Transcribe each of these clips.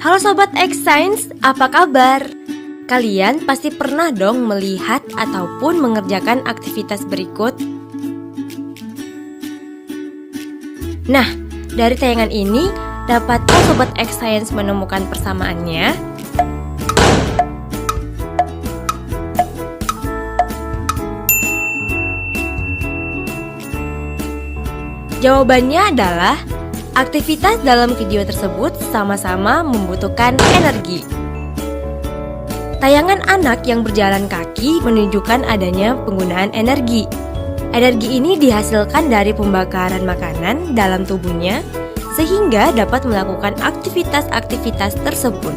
Halo Sobat X Science, apa kabar? Kalian pasti pernah dong melihat ataupun mengerjakan aktivitas berikut. Nah, dari tayangan ini, dapatkah Sobat X Science menemukan persamaannya? Jawabannya adalah aktivitas dalam video tersebut sama-sama membutuhkan energi. Tayangan anak yang berjalan kaki menunjukkan adanya penggunaan energi. Energi ini dihasilkan dari pembakaran makanan dalam tubuhnya sehingga dapat melakukan aktivitas-aktivitas tersebut.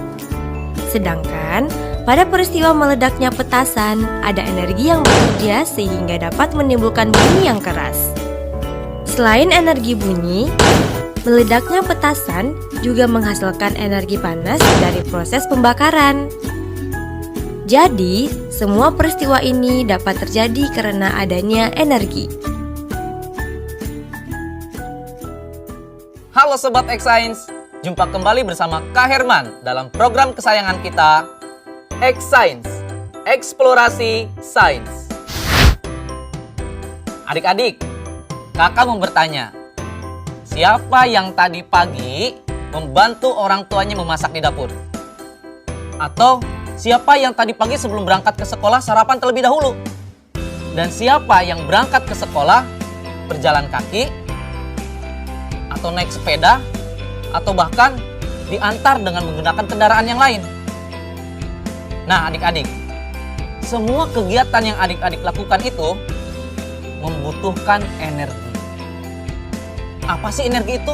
Sedangkan pada peristiwa meledaknya petasan, ada energi yang bekerja sehingga dapat menimbulkan bunyi yang keras. Selain energi bunyi, meledaknya petasan juga menghasilkan energi panas dari proses pembakaran. Jadi, semua peristiwa ini dapat terjadi karena adanya energi. Halo Sobat X Science, jumpa kembali bersama Kak Herman dalam program kesayangan kita, X Science, Eksplorasi Sains. Adik-adik, kakak mau bertanya, siapa yang tadi pagi membantu orang tuanya memasak di dapur? Atau siapa yang tadi pagi sebelum berangkat ke sekolah sarapan terlebih dahulu? Dan siapa yang berangkat ke sekolah berjalan kaki? Atau naik sepeda? Atau bahkan diantar dengan menggunakan kendaraan yang lain? Nah adik-adik, semua kegiatan yang adik-adik lakukan itu membutuhkan energi. Apa sih energi itu?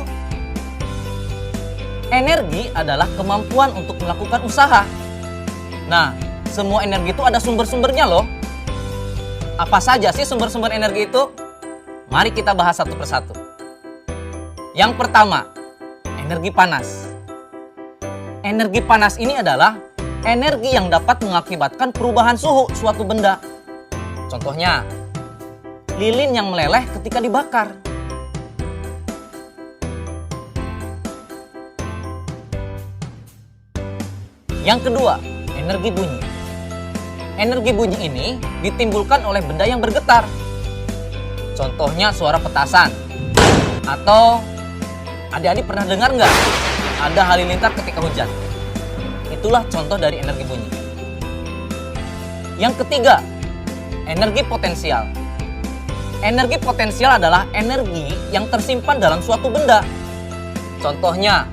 Energi adalah kemampuan untuk melakukan usaha. Nah, semua energi itu ada sumber-sumbernya loh. Apa saja sih sumber-sumber energi itu? Mari kita bahas satu persatu. Yang pertama, energi panas. Energi panas ini adalah energi yang dapat mengakibatkan perubahan suhu suatu benda. Contohnya, lilin yang meleleh ketika dibakar. Yang kedua, energi bunyi. Energi bunyi ini ditimbulkan oleh benda yang bergetar. Contohnya suara petasan. Atau adik-adik pernah dengar nggak? Ada halilintar ketika hujan. Itulah contoh dari energi bunyi. Yang ketiga, energi potensial. Energi potensial adalah energi yang tersimpan dalam suatu benda. Contohnya,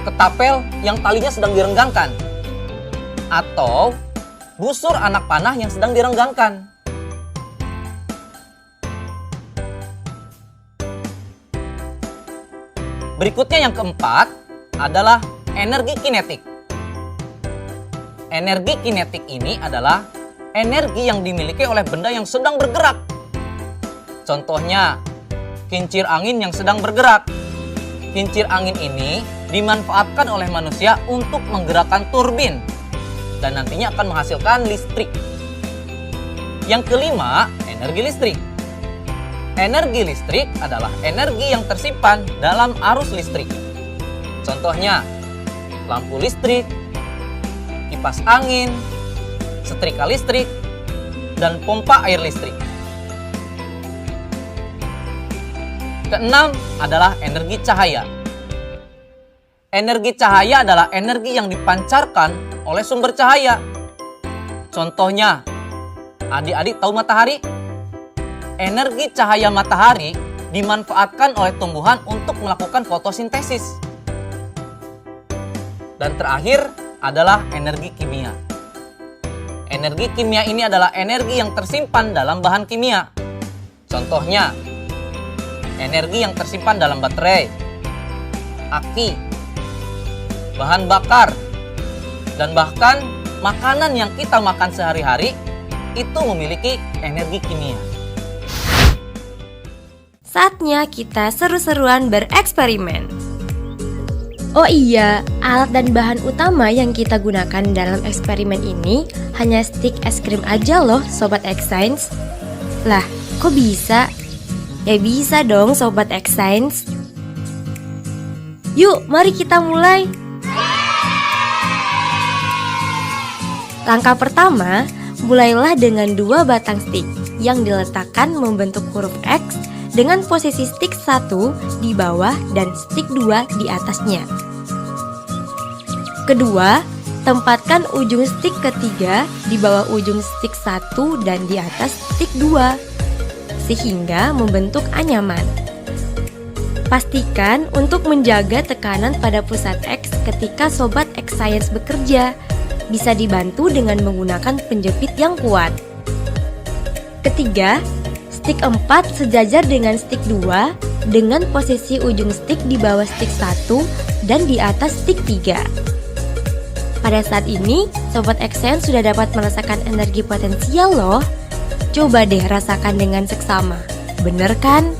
ketapel yang talinya sedang direnggangkan, atau busur anak panah yang sedang direnggangkan. Berikutnya yang keempat adalah energi kinetik. Energi kinetik ini adalah energi yang dimiliki oleh benda yang sedang bergerak. Contohnya, kincir angin yang sedang bergerak. Kincir angin ini dimanfaatkan oleh manusia untuk menggerakkan turbin dan nantinya akan menghasilkan listrik. Yang kelima, energi listrik. Energi listrik adalah energi yang tersimpan dalam arus listrik. Contohnya, lampu listrik, kipas angin, setrika listrik, dan pompa air listrik. Keenam adalah energi cahaya. Energi cahaya adalah energi yang dipancarkan oleh sumber cahaya. Contohnya, adik-adik tahu matahari? Energi cahaya matahari dimanfaatkan oleh tumbuhan untuk melakukan fotosintesis. Dan terakhir adalah energi kimia. Energi kimia ini adalah energi yang tersimpan dalam bahan kimia. Contohnya, energi yang tersimpan dalam baterai, aki, bahan bakar, dan bahkan makanan yang kita makan sehari-hari itu memiliki energi kimia. Saatnya kita seru-seruan bereksperimen. Oh iya, alat dan bahan utama yang kita gunakan dalam eksperimen ini hanya stik es krim aja loh Sobat X Science. Lah, kok bisa? Ya bisa dong Sobat X Science. Yuk, mari kita mulai. Langkah pertama, mulailah dengan 2 batang stick yang diletakkan membentuk huruf X dengan posisi stick 1 di bawah dan stick 2 di atasnya. Kedua, tempatkan ujung stick ketiga di bawah ujung stick 1 dan di atas stick 2 sehingga membentuk anyaman. Pastikan untuk menjaga tekanan pada pusat X ketika Sobat X Science bekerja. Bisa dibantu dengan menggunakan penjepit yang kuat. Ketiga, stick 4 sejajar dengan stick 2 dengan posisi ujung stick di bawah stick 1 dan di atas stick 3. Pada saat ini, Sobat X Science sudah dapat merasakan energi potensial loh. Coba deh rasakan dengan seksama. Bener kan?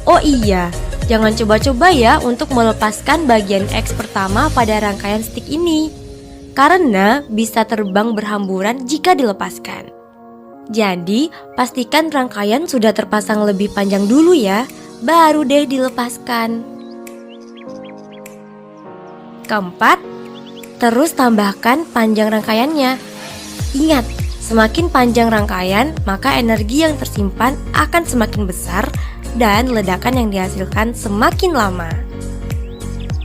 Oh iya, jangan coba-coba ya untuk melepaskan bagian X pertama pada rangkaian stick ini, karena bisa terbang berhamburan jika dilepaskan. Jadi, pastikan rangkaian sudah terpasang lebih panjang dulu ya, baru deh dilepaskan. Keempat, terus tambahkan panjang rangkaiannya. Ingat, semakin panjang rangkaian, maka energi yang tersimpan akan semakin besar dan ledakan yang dihasilkan semakin lama.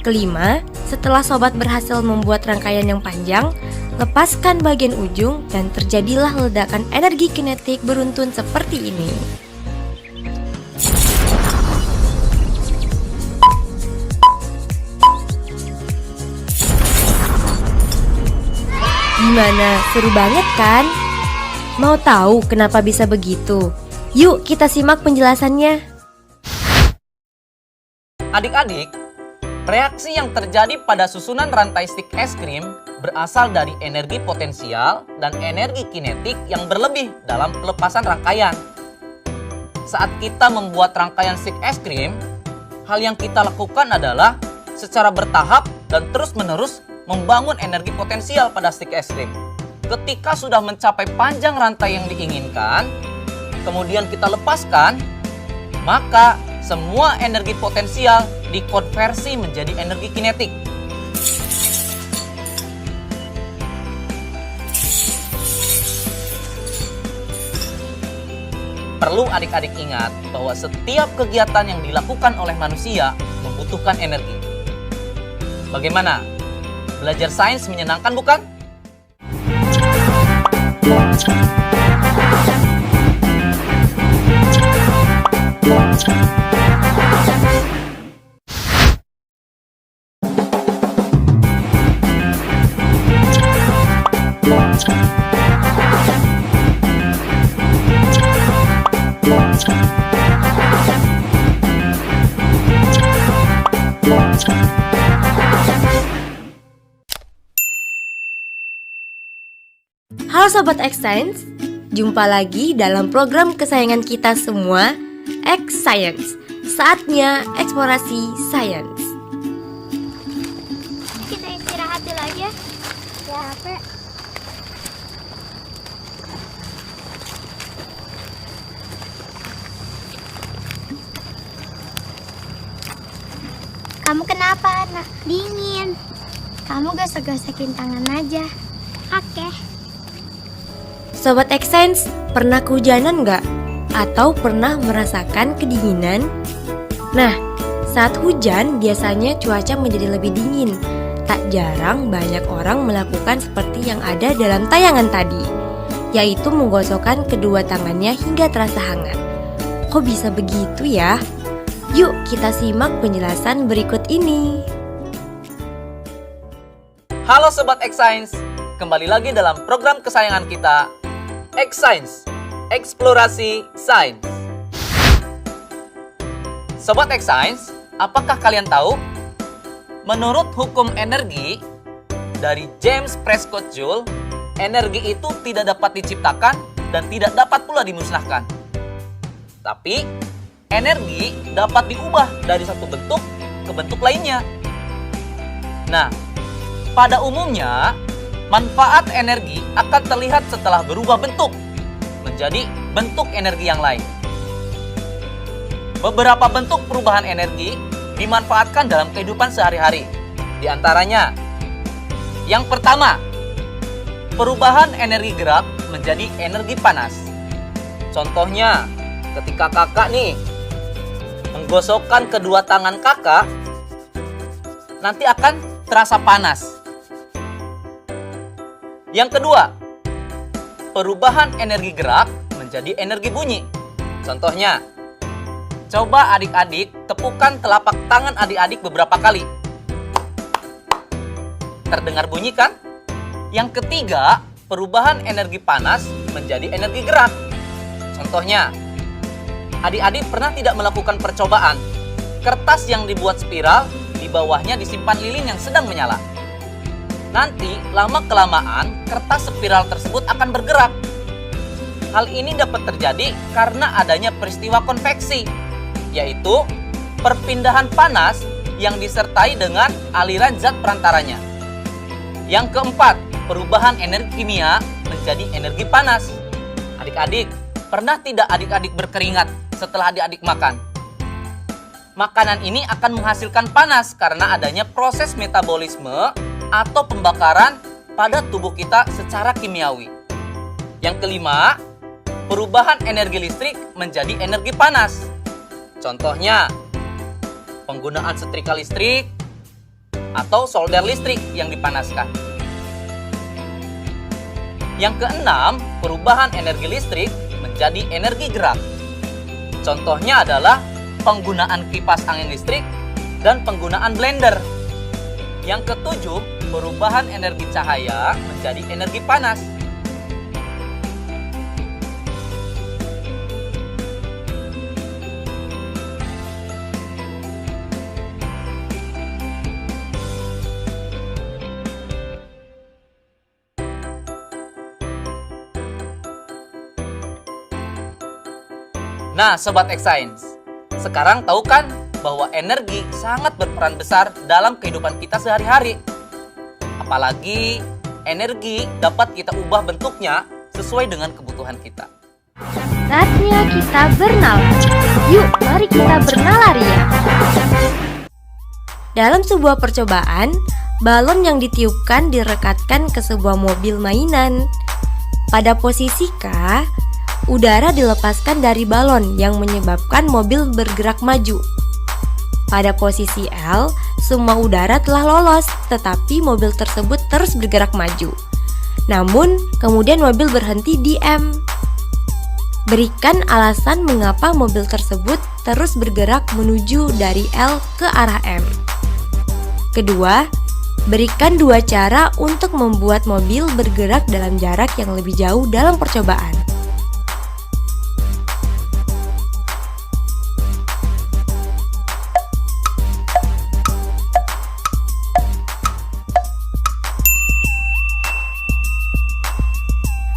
Kelima, setelah sobat berhasil membuat rangkaian yang panjang, lepaskan bagian ujung dan terjadilah ledakan energi kinetik beruntun seperti ini. Gimana? Seru banget kan? Mau tahu kenapa bisa begitu? Yuk kita simak penjelasannya. Adik-adik, reaksi yang terjadi pada susunan rantai stick es krim berasal dari energi potensial dan energi kinetik yang berlebih dalam pelepasan rangkaian. Saat kita membuat rangkaian stick es krim, hal yang kita lakukan adalah secara bertahap dan terus-menerus membangun energi potensial pada stick es krim. Ketika sudah mencapai panjang rantai yang diinginkan, kemudian kita lepaskan, maka semua energi potensial dikonversi menjadi energi kinetik. Perlu adik-adik ingat bahwa setiap kegiatan yang dilakukan oleh manusia membutuhkan energi. Bagaimana? Belajar sains menyenangkan bukan? Halo Sobat X Science, jumpa lagi dalam program kesayangan kita semua, X Science. Saatnya eksplorasi sains. Kita istirahat dulu aja. Ya, Pe. Kamu kenapa, Nak? Dingin. Kamu gosok-gosokin tangan aja. Oke. Sobat X Science, pernah kehujanan nggak? Atau pernah merasakan kedinginan? Nah, saat hujan biasanya cuaca menjadi lebih dingin. Tak jarang banyak orang melakukan seperti yang ada dalam tayangan tadi, yaitu menggosokkan kedua tangannya hingga terasa hangat. Kok bisa begitu ya? Yuk kita simak penjelasan berikut ini. Halo Sobat X Science, kembali lagi dalam program kesayangan kita, X Science, eksplorasi sains. Sobat X Science, apakah kalian tahu? Menurut hukum energi dari James Prescott Joule, energi itu tidak dapat diciptakan dan tidak dapat pula dimusnahkan. Tapi, energi dapat diubah dari satu bentuk ke bentuk lainnya. Nah, pada umumnya, manfaat energi akan terlihat setelah berubah bentuk menjadi bentuk energi yang lain. Beberapa bentuk perubahan energi dimanfaatkan dalam kehidupan sehari-hari. Di antaranya, yang pertama, perubahan energi gerak menjadi energi panas. Contohnya, ketika kakak nih menggosokkan kedua tangan kakak, nanti akan terasa panas. Yang kedua, perubahan energi gerak menjadi energi bunyi. Contohnya, coba adik-adik tepukan telapak tangan adik-adik beberapa kali. Terdengar bunyi kan? Yang ketiga, perubahan energi panas menjadi energi gerak. Contohnya, adik-adik pernah tidak melakukan percobaan? Kertas yang dibuat spiral, di bawahnya disimpan lilin yang sedang menyala. Nanti, lama-kelamaan, kertas spiral tersebut akan bergerak. Hal ini dapat terjadi karena adanya peristiwa konveksi, yaitu perpindahan panas yang disertai dengan aliran zat perantaranya. Yang keempat, perubahan energi kimia menjadi energi panas. Adik-adik, pernah tidak adik-adik berkeringat setelah adik-adik makan? Makanan ini akan menghasilkan panas karena adanya proses metabolisme atau pembakaran pada tubuh kita secara kimiawi. Yang kelima, perubahan energi listrik menjadi energi panas. Contohnya, penggunaan setrika listrik atau solder listrik yang dipanaskan. Yang keenam, perubahan energi listrik menjadi energi gerak. Contohnya adalah penggunaan kipas angin listrik dan penggunaan blender. Yang ketujuh, perubahan energi cahaya menjadi energi panas. Nah, Sobat X-Science, sekarang tahu kan bahwa energi sangat berperan besar dalam kehidupan kita sehari-hari. Apalagi energi dapat kita ubah bentuknya sesuai dengan kebutuhan kita. Saatnya kita bernalar. Yuk, mari kita bernalar ya. Dalam sebuah percobaan, balon yang ditiupkan direkatkan ke sebuah mobil mainan. Pada posisi K, udara dilepaskan dari balon yang menyebabkan mobil bergerak maju. Pada posisi L, semua udara telah lolos, tetapi mobil tersebut terus bergerak maju. Namun, kemudian mobil berhenti di M. Berikan alasan mengapa mobil tersebut terus bergerak menuju dari L ke arah M. Kedua, berikan dua cara untuk membuat mobil bergerak dalam jarak yang lebih jauh dalam percobaan.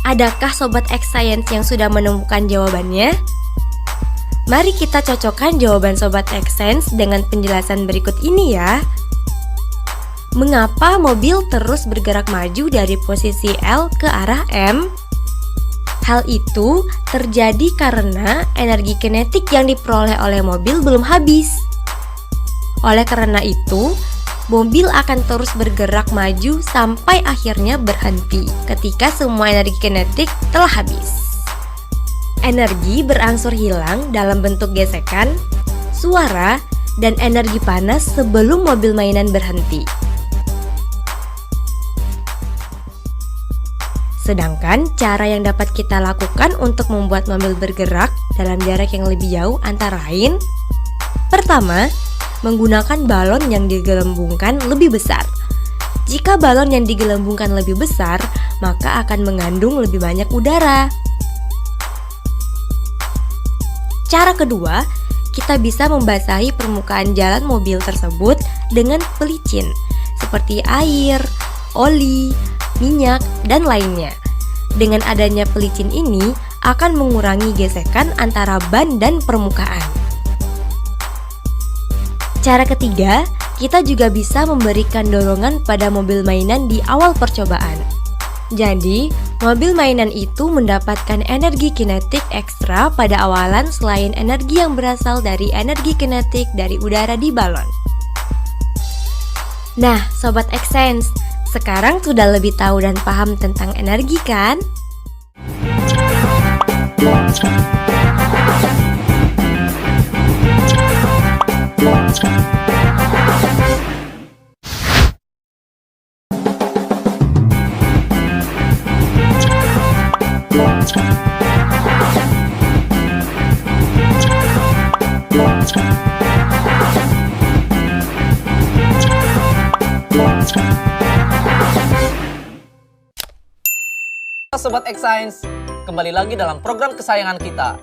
Adakah Sobat X-Science yang sudah menemukan jawabannya? Mari kita cocokkan jawaban Sobat X-Science dengan penjelasan berikut ini ya. Mengapa mobil terus bergerak maju dari posisi L ke arah M? Hal itu terjadi karena energi kinetik yang diperoleh oleh mobil belum habis. Oleh karena itu, mobil akan terus bergerak maju sampai akhirnya berhenti ketika semua energi kinetik telah habis. Energi berangsur hilang dalam bentuk gesekan, suara, dan energi panas sebelum mobil mainan berhenti. Sedangkan cara yang dapat kita lakukan untuk membuat mobil bergerak dalam jarak yang lebih jauh antara lain: pertama, menggunakan balon yang digelembungkan lebih besar. Jika balon yang digelembungkan lebih besar, maka akan mengandung lebih banyak udara. Cara kedua, kita bisa membasahi permukaan jalan mobil tersebut dengan pelicin, seperti air, oli, minyak, dan lainnya. Dengan adanya pelicin ini, akan mengurangi gesekan antara ban dan permukaan. Cara ketiga, kita juga bisa memberikan dorongan pada mobil mainan di awal percobaan. Jadi, mobil mainan itu mendapatkan energi kinetik ekstra pada awalan selain energi yang berasal dari energi kinetik dari udara di balon. Nah, Sobat X-Science, Sekarang sudah lebih tahu dan paham tentang energi kan? Sobat X-Science, kembali lagi dalam program kesayangan kita,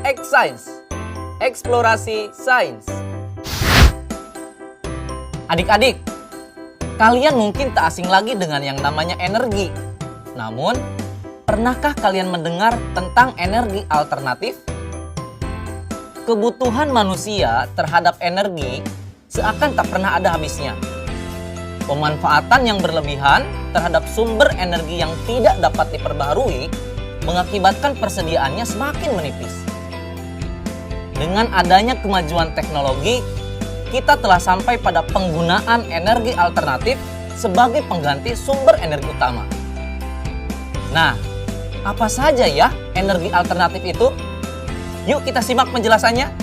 X-Science, Eksplorasi Sains. Adik-adik, kalian mungkin tak asing lagi dengan yang namanya energi. Namun, pernahkah kalian mendengar tentang energi alternatif? Kebutuhan manusia terhadap energi seakan tak pernah ada habisnya. Pemanfaatan yang berlebihan terhadap sumber energi yang tidak dapat diperbaharui mengakibatkan persediaannya semakin menipis. Dengan adanya kemajuan teknologi, kita telah sampai pada penggunaan energi alternatif sebagai pengganti sumber energi utama. Nah, apa saja ya energi alternatif itu? Yuk kita simak penjelasannya.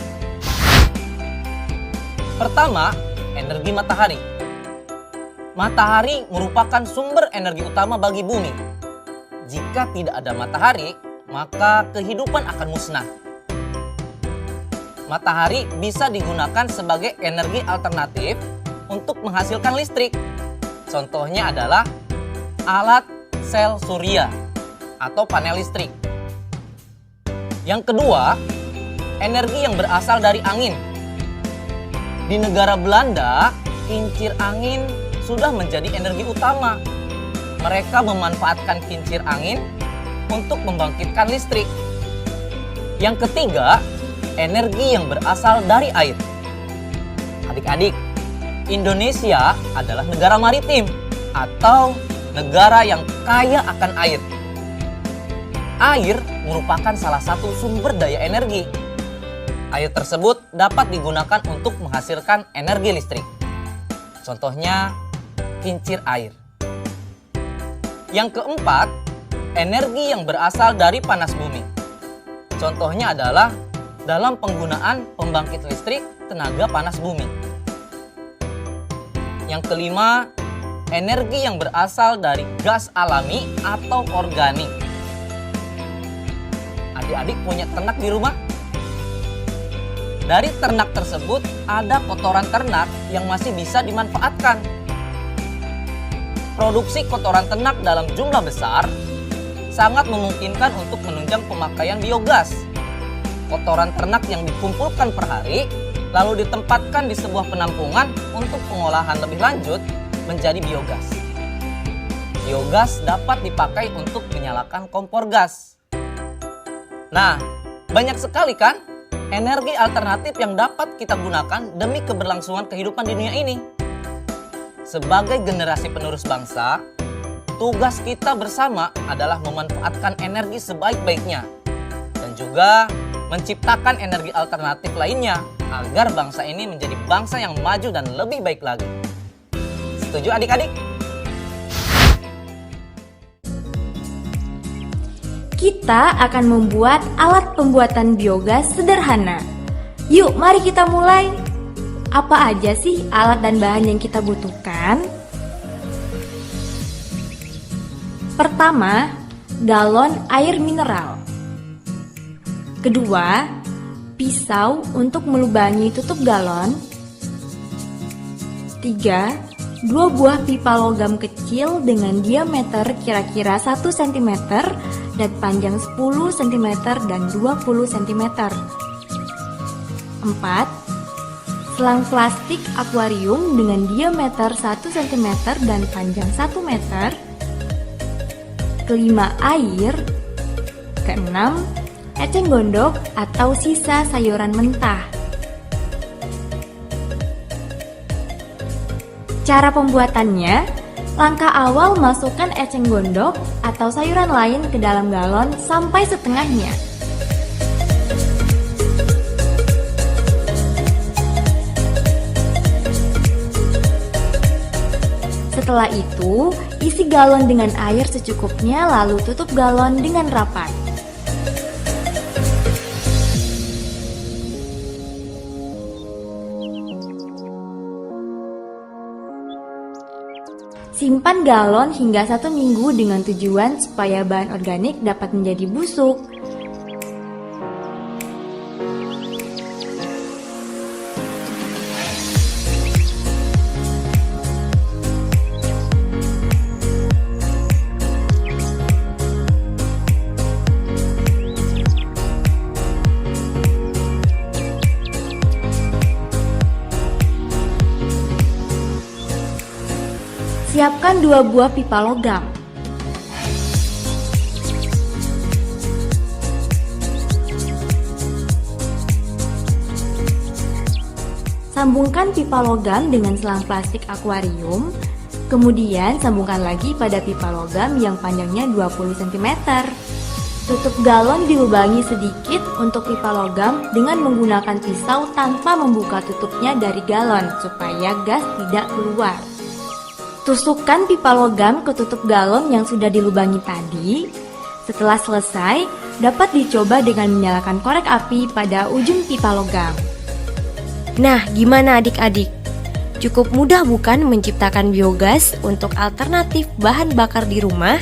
Pertama, energi matahari. Matahari merupakan sumber energi utama bagi bumi. Jika tidak ada matahari, maka kehidupan akan musnah. Matahari bisa digunakan sebagai energi alternatif untuk menghasilkan listrik. Contohnya adalah alat sel surya atau panel listrik. Yang kedua, energi yang berasal dari angin. Di negara Belanda, kincir angin sudah menjadi energi utama. Mereka memanfaatkan kincir angin untuk membangkitkan listrik. Yang ketiga, energi yang berasal dari air. Adik-adik, Indonesia adalah negara maritim atau negara yang kaya akan air. Air merupakan salah satu sumber daya energi. Air tersebut dapat digunakan untuk menghasilkan energi listrik. Contohnya, kincir air. Yang keempat, energi yang berasal dari panas bumi. Contohnya adalah dalam penggunaan pembangkit listrik tenaga panas bumi. Yang kelima, energi yang berasal dari gas alami atau organik. Adik-adik punya ternak di rumah? Dari ternak tersebut ada kotoran ternak yang masih bisa dimanfaatkan. Produksi kotoran ternak dalam jumlah besar sangat memungkinkan untuk menunjang pemakaian biogas. Kotoran ternak yang dikumpulkan per hari lalu ditempatkan di sebuah penampungan untuk pengolahan lebih lanjut menjadi biogas. Biogas dapat dipakai untuk menyalakan kompor gas. Nah, banyak sekali kan energi alternatif yang dapat kita gunakan demi keberlangsungan kehidupan di dunia ini. Sebagai generasi penerus bangsa, tugas kita bersama adalah memanfaatkan energi sebaik-baiknya dan juga menciptakan energi alternatif lainnya agar bangsa ini menjadi bangsa yang maju dan lebih baik lagi. Setuju adik-adik? Kita akan membuat alat pembuatan biogas sederhana. Yuk, mari kita mulai. Apa aja sih alat dan bahan yang kita butuhkan? Pertama, galon air mineral. Kedua, pisau untuk melubangi tutup galon. 3, 2 buah pipa logam kecil dengan diameter kira-kira 1 cm dan panjang 10 cm dan 20 cm. 4, selang plastik akuarium dengan diameter 1 cm dan panjang 1 meter. Kelima, air. Keenam, eceng gondok atau sisa sayuran mentah. Cara pembuatannya, langkah awal masukkan eceng gondok atau sayuran lain ke dalam galon sampai setengahnya. Setelah itu, isi galon dengan air secukupnya lalu tutup galon dengan rapat. Simpan galon hingga 1 minggu dengan tujuan supaya bahan organik dapat menjadi busuk. Siapkan 2 buah pipa logam. Sambungkan pipa logam dengan selang plastik akuarium, kemudian sambungkan lagi pada pipa logam yang panjangnya 20 cm. Tutup galon dilubangi sedikit untuk pipa logam dengan menggunakan pisau tanpa membuka tutupnya dari galon supaya gas tidak keluar. Tusukkan pipa logam ke tutup galon yang sudah dilubangi tadi. Setelah selesai, dapat dicoba dengan menyalakan korek api pada ujung pipa logam. Nah, gimana adik-adik? Cukup mudah bukan menciptakan biogas untuk alternatif bahan bakar di rumah?